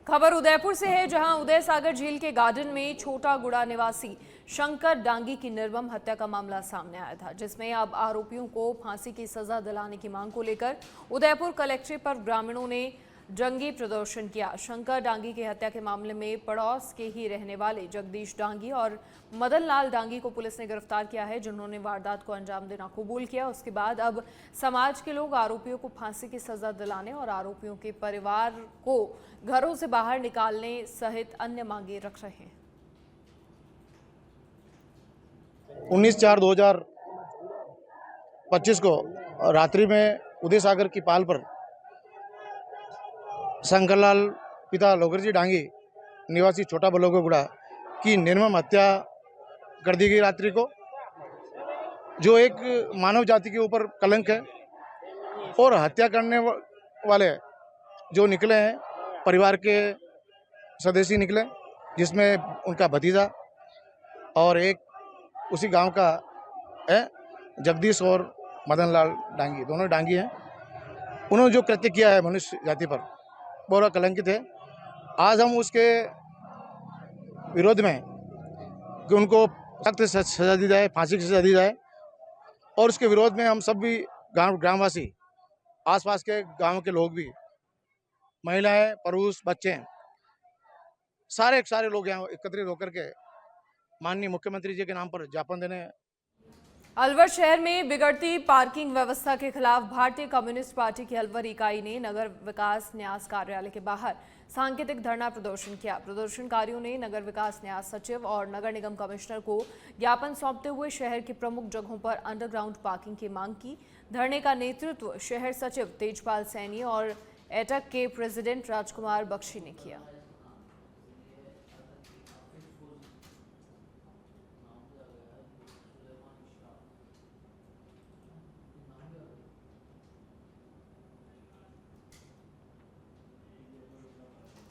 खबर उदयपुर से है, जहां उदय सागर झील के गार्डन में छोटा गुड़ा निवासी शंकर डांगी की निर्मम हत्या का मामला सामने आया था, जिसमें अब आरोपियों को फांसी की सजा दिलाने की मांग को लेकर उदयपुर कलेक्ट्रेट पर ग्रामीणों ने जंगी प्रदर्शन किया। शंकर डांगी की हत्या के मामले में पड़ोस के ही रहने वाले जगदीश डांगी और मदन लाल डांगी को पुलिस ने गिरफ्तार किया है, जिन्होंने वारदात को अंजाम देना कबूल किया। उसके बाद अब समाज के लोग आरोपियों को फांसी की सजा दिलाने और आरोपियों के परिवार को घरों से बाहर निकालने सहित अन्य मांगे रख रहे हैं। 19/4/2025 को रात्रि में उदय सागर की पाल पर शंकरलाल पिता लोकरजी डांगी निवासी छोटा बलोगुड़ा की निर्मम हत्या कर दी गई रात्रि को, जो एक मानव जाति के ऊपर कलंक है। और हत्या करने वाले जो निकले हैं परिवार के सदस्य निकले, जिसमें उनका भतीजा और एक उसी गांव का है जगदीश और मदन लाल डांगी, दोनों डांगी हैं। उन्होंने जो कृत्य किया है मनुष्य जाति पर बहुत कलंकित है। आज हम उसके विरोध में कि उनको सख्त सजा दी जाए, फांसी की सजा दी जाए, और उसके विरोध में हम सब भी ग्रामवासी, आसपास के गांव के लोग भी, महिलाएं, पुरुष, बच्चे, सारे लोग यहाँ एकत्रित होकर के माननीय मुख्यमंत्री जी के नाम पर ज्ञापन देने। अलवर शहर में बिगड़ती पार्किंग व्यवस्था के खिलाफ भारतीय कम्युनिस्ट पार्टी की अलवर इकाई ने नगर विकास न्यास कार्यालय के बाहर सांकेतिक धरना प्रदर्शन किया। प्रदर्शनकारियों ने नगर विकास न्यास सचिव और नगर निगम कमिश्नर को ज्ञापन सौंपते हुए शहर की प्रमुख जगहों पर अंडरग्राउंड पार्किंग की मांग की। धरने का नेतृत्व शहर सचिव तेजपाल सैनी और एटक के प्रेसिडेंट राजकुमार बख्शी ने किया।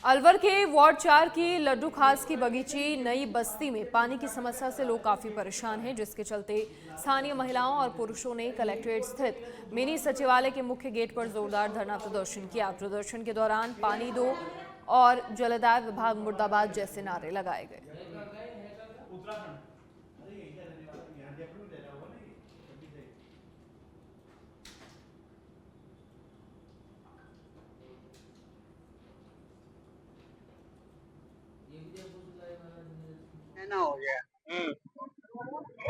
अलवर के वार्ड 4 की लड्डू खास की बगीची नई बस्ती में पानी की समस्या से लोग काफी परेशान हैं, जिसके चलते स्थानीय महिलाओं और पुरुषों ने कलेक्ट्रेट स्थित मिनी सचिवालय के मुख्य गेट पर जोरदार धरना प्रदर्शन किया। प्रदर्शन के दौरान पानी दो और जलदाय विभाग मुर्दाबाद जैसे नारे लगाए गए। ना हो गया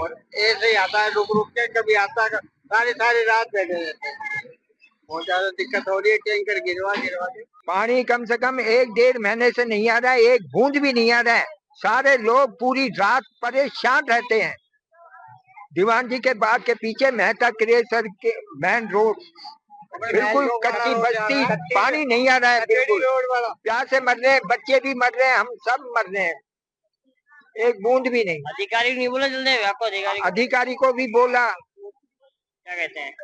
और ऐसे ही आता है, रुक रुक के कभी आता है, सारी रात बैठे रहते हैं। बहुत ज्यादा दिक्कत हो रही है, टैंकर गिरवा के पानी कम से कम 1-1.5 महीने से नहीं आ रहा है, एक बूंद भी नहीं आ रहा है। सारे लोग पूरी रात परेशान रहते हैं। दीवान जी के बाग के पीछे मेहता क्रिएसर के मेन रोड बिल्कुल कच्ची बस्ती, पानी नहीं आ रहा है, बिल्कुल प्यास से मर रहे हैं, बच्चे भी मर रहे हैं, हम सब मर रहे हैं, एक बूंद भी नहीं। अधिकारी को नहीं बोला जल्दी आपको? अधिकारी को भी बोला, क्या कहते हैं?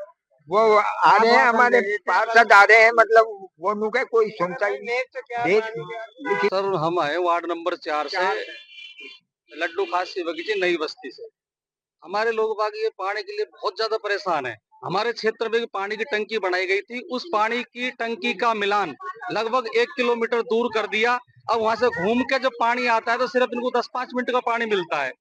वो आ रहे हैं, हमारे पार्षद आ रहे हैं, मतलब वो नुके कोई सुनता ही नहीं। सर हम आए वार्ड नंबर 4 से लड्डू खास की बगीचे नई बस्ती से। हमारे लोग बाग ये पानी के लिए बहुत ज्यादा परेशान है। हमारे क्षेत्र में पानी की टंकी बनाई गई थी, उस पानी की टंकी का मिलान लगभग 1 किलोमीटर दूर कर दिया। अब वहां से घूम के जब पानी आता है तो सिर्फ इनको 10-5 मिनट का पानी मिलता है।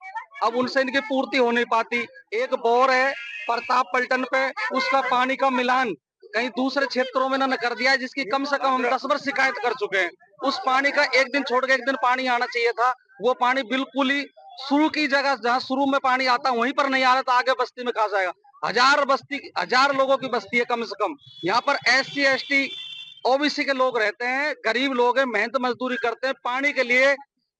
अब उनसे इनकी पूर्ति हो नहीं पाती। एक बोर है प्रताप पलटन पे, उसका पानी का मिलान कहीं दूसरे क्षेत्रों में न कर दिया है, जिसकी कम से कम हम 10 बार शिकायत कर चुके हैं। उस पानी का एक दिन छोड़ के एक दिन पानी आना चाहिए था, वो पानी बिल्कुल ही शुरू की जगह जहाँ शुरू में पानी आता वहीं पर नहीं आ रहा, तो आगे बस्ती में कहा जाएगा। 1000 लोगों की बस्ती है कम से कम। यहाँ पर SC ST OBC के लोग रहते हैं, गरीब लोग हैं, मेहनत मजदूरी करते हैं, पानी के लिए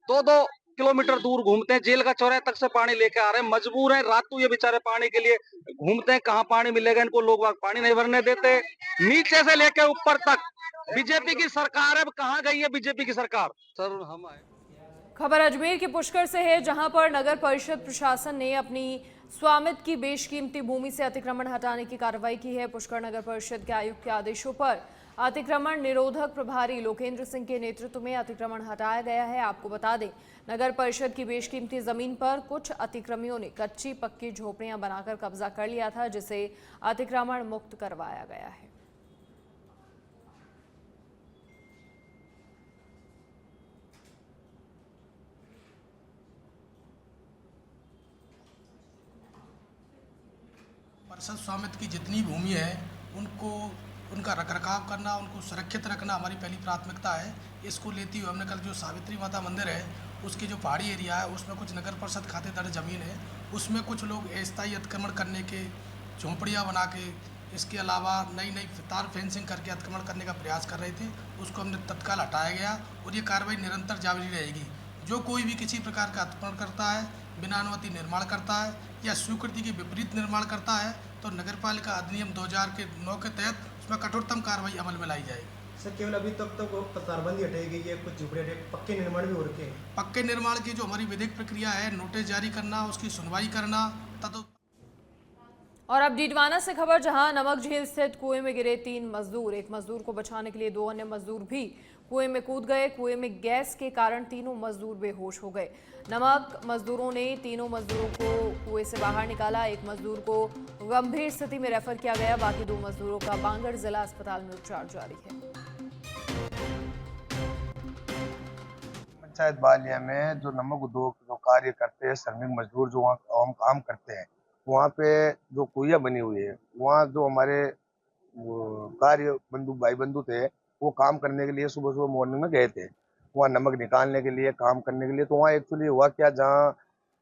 2-2 किलोमीटर दूर घूमते हैं, जेल का चौराहे तक से पानी लेके आ रहे हैं, मजबूर हैं, रातों ये बेचारे पानी के लिए घूमते हैं। कहाँ पानी मिलेगा इनको, लोग वहां पानी नहीं भरने देते। नीचे से लेके ऊपर तक बीजेपी की सरकार है, कहाँ गई है बीजेपी की सरकार? सर हम आए। खबर अजमेर के पुष्कर से है, जहां पर नगर परिषद प्रशासन ने अपनी स्वामित्व की बेशकीमती भूमि से अतिक्रमण हटाने की कार्रवाई की है। पुष्कर नगर परिषद के आयुक्त के आदेशों पर अतिक्रमण निरोधक प्रभारी लोकेंद्र सिंह के नेतृत्व में अतिक्रमण हटाया गया है। आपको बता दें, नगर परिषद की बेशकीमती जमीन पर कुछ अतिक्रमियों ने कच्ची पक्की झोपड़ियां बनाकर कब्जा कर लिया था, जिसे अतिक्रमण मुक्त करवाया गया है। परिषद स्वामित्व की जितनी भूमि है उनको उनका रखरखाव करना, उनको सुरक्षित रखना हमारी पहली प्राथमिकता है। इसको लेती हुए हमने कल जो सावित्री माता मंदिर है उसकी जो पहाड़ी एरिया है उसमें कुछ नगर परिषद खातेदार ज़मीन है, उसमें कुछ लोग अस्थायी अतिक्रमण करने के झोंपड़ियाँ बना के, इसके अलावा नई नई तार फेंसिंग करके अतिक्रमण करने का प्रयास कर रहे थे। उसको हमने तत्काल हटाया गया और ये कार्रवाई निरंतर जारी रहेगी। जो कोई भी किसी प्रकार का अतिक्रमण करता है, बिना अनुमति निर्माण करता है या स्वीकृति के विपरीत निर्माण करता है तो नगरपालिका अधिनियम 2009 के तहत उसमें कठोरतम कार्रवाई अमल में लाई जाएगी। सर केवल अभी तक तो तारबंदी हटाई गई है, कुछ झुपड़ियाँ पक्के निर्माण भी हो रखे हैं। पक्के निर्माण की जो हमारी विधिक प्रक्रिया है, नोटिस जारी करना, उसकी सुनवाई करना तथा। और अब डीडवाना से खबर, जहां नमक झील स्थित कुएं में गिरे 3 मजदूर। एक मजदूर को बचाने के लिए 2 अन्य मजदूर भी कुएं में कूद गए। कुएं में गैस के कारण तीनों मजदूर बेहोश हो गए। नमक मजदूरों ने तीनों मजदूरों को कुएं से बाहर निकाला। एक मजदूर को गंभीर स्थिति में रेफर किया गया। बाकी 2 मजदूरों का बांगड़ जिला अस्पताल में उपचार जारी है। पंचायत बालिया में जो नमक उद्योग जो कार्य करते हैं, श्रमिक मजदूर जो वहाँ काम करते हैं, वहाँ पे जो कुइया बनी हुई है, वहाँ जो हमारे कार्य बंधु भाई बंधु थे वो काम करने के लिए सुबह सुबह मॉर्निंग में गए थे वहाँ नमक निकालने के लिए, काम करने के लिए। तो वहाँ एक्चुअली हुआ क्या, जहाँ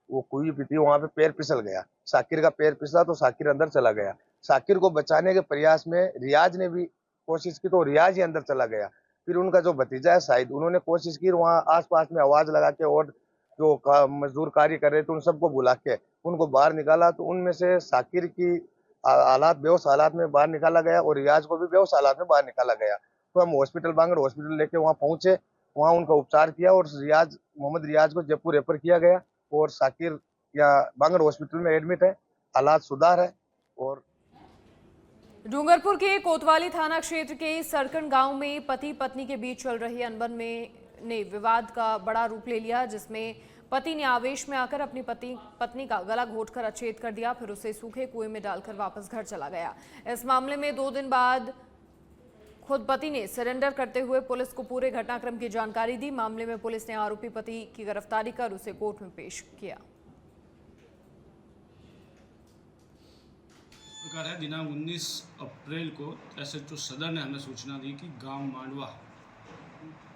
वो कुई भी थी वहाँ पे पैर फिसल गया, शाकिर का पैर फिसला तो शाकिर अंदर चला गया। शाकिर को बचाने के प्रयास में रियाज ने भी कोशिश की तो रियाज ही अंदर चला गया। फिर उनका जो भतीजा है शाहिद, उन्होंने कोशिश की वहाँ आसपास में आवाज लगा के और जो मजदूर कार्य कर रहे थे उन सबको बुला के उनको बाहर निकाला। तो उनमें से शाकिर की हालात बेहोश हालात में बाहर निकाला गया और रियाज को भी बेहोश हालात में बाहर निकाला गया। तो हम हॉस्पिटल बांगड़ हॉस्पिटल लेके वहाँ पहुंचे, वहाँ उनका उपचार किया और रियाज मोहम्मद रियाज को जयपुर रेफर किया गया और शाकिर या बांगड़ हॉस्पिटल में एडमिट है, हालात सुधार है। और डूंगरपुर के कोतवाली थाना क्षेत्र के सरकन गांव में पति पत्नी के बीच चल रही अनबन ने विवाद का बड़ा रूप ले लिया, जिसमें पति ने आवेश में आकर अपनी पत्नी का गला घोंटकर अचेत कर दिया, फिर उसे सूखे कुएं में डालकर वापस घर चला गया। इस मामले में 2 दिन बाद खुद पति ने सरेंडर करते हुए पुलिस को पूरे घटनाक्रम की जानकारी दी। मामले में पुलिस ने आरोपी पति की गिरफ्तारी कर उसे कोर्ट में पेश किया। प्रकार है, दिनांक 19 अप्रैल को एसएचओ सदर ने हमें सूचना दी कि गांव मांडवा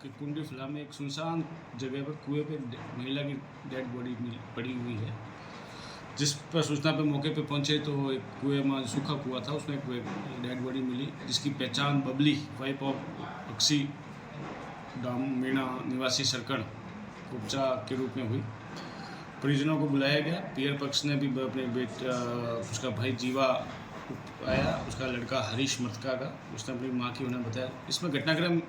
के कुंडी फला में एक सुनसान जगह पर कुएं पे महिला की डेड बॉडी पड़ी हुई है। जिस पर सूचना पे मौके पे पहुंचे तो एक कुएं में सूखा कुआ था, उसमें एक डेड बॉडी मिली जिसकी पहचान बबली वाइफ ऑफ अक्सी मीणा निवासी सरकण उपचा के रूप में हुई। परिजनों को बुलाया गया। पियर पक्ष ने भी अपने बेटा उसका भाई जीवा आया, उसका लड़का हरीश मृतका का, उसने अपनी माँ की उन्हें बताया। इसमें घटनाक्रम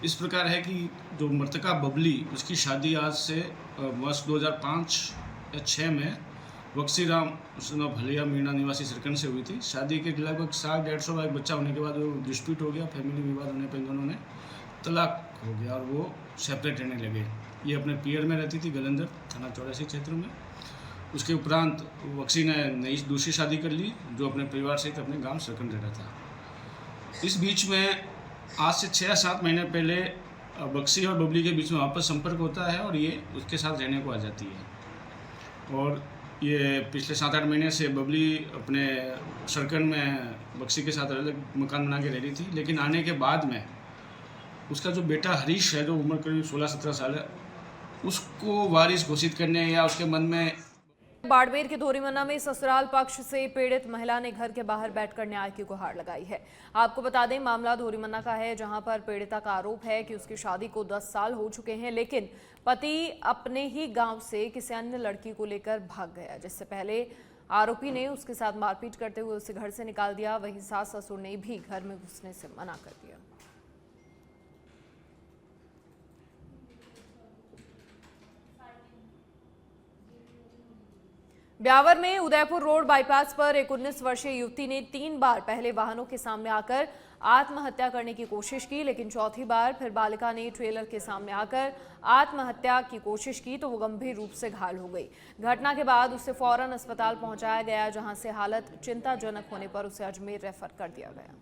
इस प्रकार है कि जो मृतका बबली, उसकी शादी आज से वर्ष 2005 या 6 में वक्सीराम उसने भलिया मीणा निवासी सरकन से हुई थी। शादी के लगभग 100-150 का एक बच्चा होने के बाद वो डिस्प्यूट हो गया, फैमिली विवाद होने पर इन दोनों ने तलाक हो गया और वो सेपरेट रहने लगे। ये अपने पियर में रहती थी, गलंदर थाना 84 क्षेत्र में। उसके उपरांत वक्सी ने नई दूसरी शादी कर ली, जो अपने परिवार सहित अपने गांव सरकन रह रहा था। इस बीच में आज से 6-7 महीने पहले बक्सी और बबली के बीच में वापस संपर्क होता है और ये उसके साथ रहने को आ जाती है। और ये पिछले 7-8 महीने से बबली अपने सरकन में बक्सी के साथ अलग मकान बना के रह रही थी, लेकिन आने के बाद में उसका जो बेटा हरीश है, जो उम्र करीब 16-17 साल है, उसको वारिस घोषित करने या उसके मन में। बाड़मेर के धोरीमन्ना में ससुराल पक्ष से पीड़ित महिला ने घर के बाहर बैठकर न्याय की गुहार लगाई है। आपको बता दें, मामला धोरीमन्ना का है, जहां पर पीड़िता का आरोप है कि उसकी शादी को 10 साल हो चुके हैं, लेकिन पति अपने ही गांव से किसी अन्य लड़की को लेकर भाग गया, जिससे पहले आरोपी ने उसके साथ मारपीट करते हुए उसे घर से निकाल दिया। वहीं सास ससुर ने भी घर में घुसने से मना कर दिया। ब्यावर में उदयपुर रोड बाईपास पर एक 19 वर्षीय युवती ने 3 बार पहले वाहनों के सामने आकर आत्महत्या करने की कोशिश की, लेकिन चौथी बार फिर बालिका ने ट्रेलर के सामने आकर आत्महत्या की कोशिश की तो वो गंभीर रूप से घायल हो गई। घटना के बाद उसे फौरन अस्पताल पहुंचाया गया, जहां से हालत चिंताजनक होने पर उसे अजमेर रेफर कर दिया गया।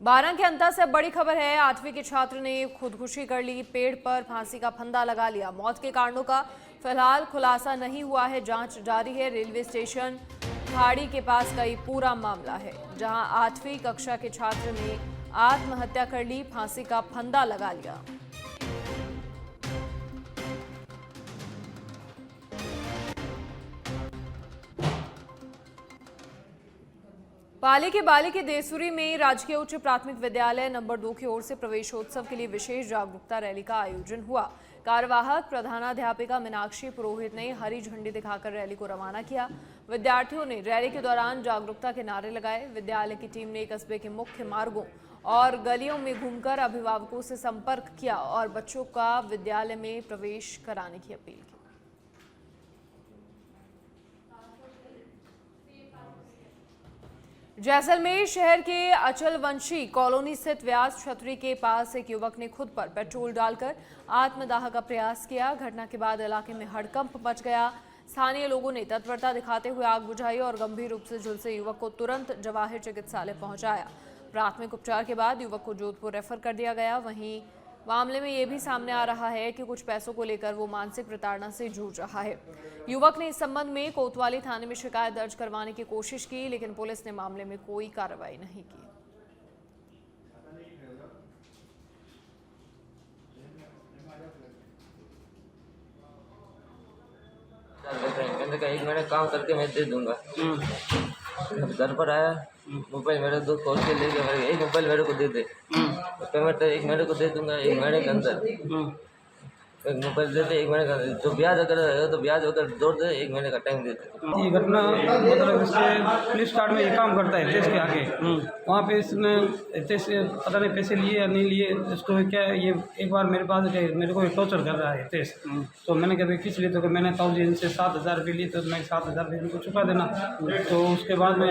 12 के अंतर से बड़ी खबर है। 8वीं के छात्र ने खुदकुशी कर ली, पेड़ पर फांसी का फंदा लगा लिया। मौत के कारणों का फिलहाल खुलासा नहीं हुआ है, जांच जारी है। रेलवे स्टेशन खाड़ी के पास का ये पूरा मामला है, जहां 8वीं कक्षा के छात्र ने आत्महत्या कर ली, फांसी का फंदा लगा लिया। पाली के बाली के देसुरी में राजकीय उच्च प्राथमिक विद्यालय नंबर 2 की ओर से प्रवेशोत्सव के लिए विशेष जागरूकता रैली का आयोजन हुआ। कार्यवाहक प्रधानाध्यापिका मीनाक्षी पुरोहित ने हरी झंडी दिखाकर रैली को रवाना किया। विद्यार्थियों ने रैली के दौरान जागरूकता के नारे लगाए। विद्यालय की टीम ने कस्बे के मुख्य मार्गों और गलियों में घूमकर अभिभावकों से संपर्क किया और बच्चों का विद्यालय में प्रवेश कराने की अपील की। जैसलमेर शहर के अचलवंशी कॉलोनी स्थित व्यास छतरी के पास एक युवक ने खुद पर पेट्रोल डालकर आत्मदाह का प्रयास किया। घटना के बाद इलाके में हड़कंप मच गया। स्थानीय लोगों ने तत्परता दिखाते हुए आग बुझाई और गंभीर रूप से झुलसे युवक को तुरंत जवाहिर चिकित्सालय पहुंचाया। प्राथमिक उपचार के बाद युवक को जोधपुर रेफर कर दिया गया। वहीं मामले में ये भी सामने आ रहा है कि कुछ पैसों को लेकर वो मानसिक प्रताड़ना से जूझ रहा है। युवक ने इस संबंध में कोतवाली थाने में शिकायत दर्ज करवाने की कोशिश की, लेकिन पुलिस ने मामले में कोई कार्रवाई नहीं की। एक महीने काम करके मैं दे दूंगा। घर पर आया, मोबाइल मेरे दोस्त खोल के ले गया। एक मोबाइल मेरे को दे दे, पेमेंट एक महीने को दे दूंगा। एक महीने के अंदर एक मोबाइल दे दे, एक महीने का तो ब्याज अगर है तो ब्याज अगर जोड़ दे, एक महीने का टाइम दे दे। ये घटना मतलब इससे पुलिस स्टार्ट में ये काम करता है हितेश के आगे। वहाँ पे इसने हितेश से पता नहीं पैसे लिए या नहीं लिए, इसको क्या है, ये एक बार मेरे पास मेरे को टॉर्चर कर रहा है हितेश। तो मैंने कहा किस लिए, तो मैंने 7,000 रुपये लिए, तो मैं 7,000 रुपये इनको चुका देना। तो उसके बाद में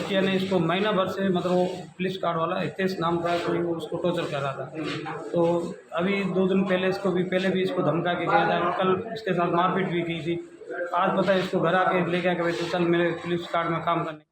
किया ने इसको महीना भर से मतलब वो पुलिस कार्ड वाला हितेश नाम का कोई वो उसको टॉर्चर कर रहा था। तो अभी 2 दिन पहले इसको भी पहले भी इसको धमका के गया था। कल इसके साथ मारपीट भी की थी। आज पता है इसको घर आके ले गया कि भाई तो चल मेरे पुलिस कार्ड में काम करने।